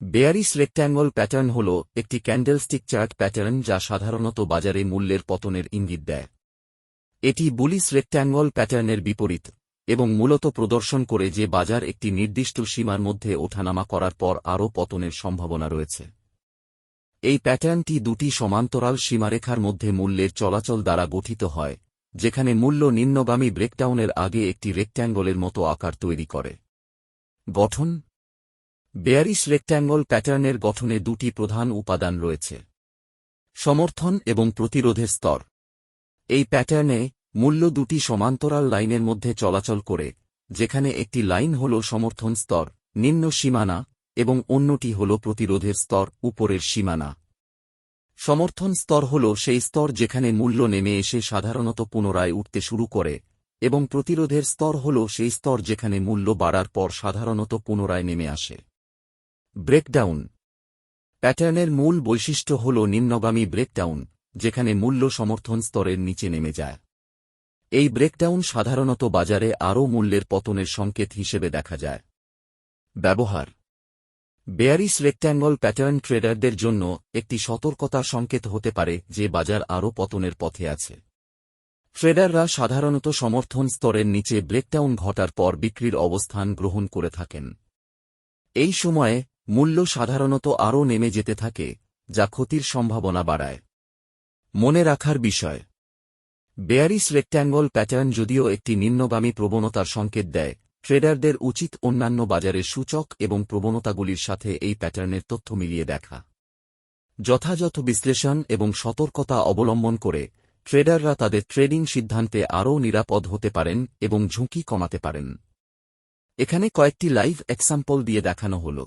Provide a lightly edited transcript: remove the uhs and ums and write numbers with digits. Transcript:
Bearish rectangle pattern হল একটি candlestick chart pattern যা সাধারণত বাজারে মূল্যের পতনের ইঙ্গিত দেয়। এটি বুলিশ রেক্ট্যাঙ্গল প্যাটার্নের বিপরীত এবং মূলত প্রদর্শন করে যে বাজার একটি নির্দিষ্ট সীমার মধ্যে ওঠানামা করার পর আরও পতনের সম্ভাবনা রয়েছে। এই প্যাটার্নটি দুটি সমান্তরাল সীমারেখার মধ্যে মূল্যের চলাচল দ্বারা গঠিত হয়, যেখানে মূল্য নিম্নগামী ব্রেকডাউনের আগে একটি রেক্ট্যাঙ্গলের মতো আকার তৈরি করে। গঠন: বেয়ারিশ রেক্ট্যাঙ্গল প্যাটার্নের গঠনে দুটি প্রধান উপাদান রয়েছে: সমর্থন এবং প্রতিরোধের স্তর। এই প্যাটার্নে মূল্য দুটি সমান্তরাল লাইনের মধ্যে চলাচল করে, যেখানে একটি লাইন হল সমর্থন স্তর, নিম্ন সীমানা, এবং অন্যটি হল প্রতিরোধের স্তর, উপরের সীমানা। সমর্থন স্তর হল সেই স্তর যেখানে মূল্য নেমে এসে সাধারণত পুনরায় উঠতে শুরু করে, এবং প্রতিরোধের স্তর হল সেই স্তর যেখানে মূল্য বাড়ার পর সাধারণত পুনরায় নেমে আসে। ব্রেকডাউন: প্যাটার্নের মূল বৈশিষ্ট্য হল নিম্নগামী ব্রেকডাউন, যেখানে মূল্য সমর্থন স্তরের নিচে নেমে যায়। এই ব্রেকডাউন সাধারণত বাজারে আরও মূল্যের পতনের সংকেত হিসেবে দেখা যায়। ব্যবহার: বেয়ারিশ রেক্ট্যাঙ্গল প্যাটার্ন ট্রেডারদের জন্য একটি সতর্কতা সংকেত হতে পারে যে বাজার আরও পতনের পথে আছে। ট্রেডাররা সাধারণত সমর্থন স্তরের নিচে ব্রেকডাউন ঘটার পর বিক্রির অবস্থান গ্রহণ করে থাকেন। এই সময়ে মূল্য সাধারণত আরও নেমে যেতে থাকে, যা ক্ষতির সম্ভাবনা বাড়ায়। মনে রাখার বিষয়: বেয়ারিশ রেক্ট্যাঙ্গল প্যাটার্ন যদিও একটি নিম্নগামী প্রবণতার সংকেত দেয়, ট্রেডারদের উচিত অন্যান্য বাজারের সূচক এবং প্রবণতাগুলির সাথে এই প্যাটার্নের তথ্য মিলিয়ে দেখা। যথাযথ বিশ্লেষণ এবং সতর্কতা অবলম্বন করে ট্রেডাররা তাদের ট্রেডিং সিদ্ধান্তে আরও নিরাপদ হতে পারেন এবং ঝুঁকি কমাতে পারেন। এখানে কয়েকটি লাইভ এক্সাম্পল দিয়ে দেখানো হল।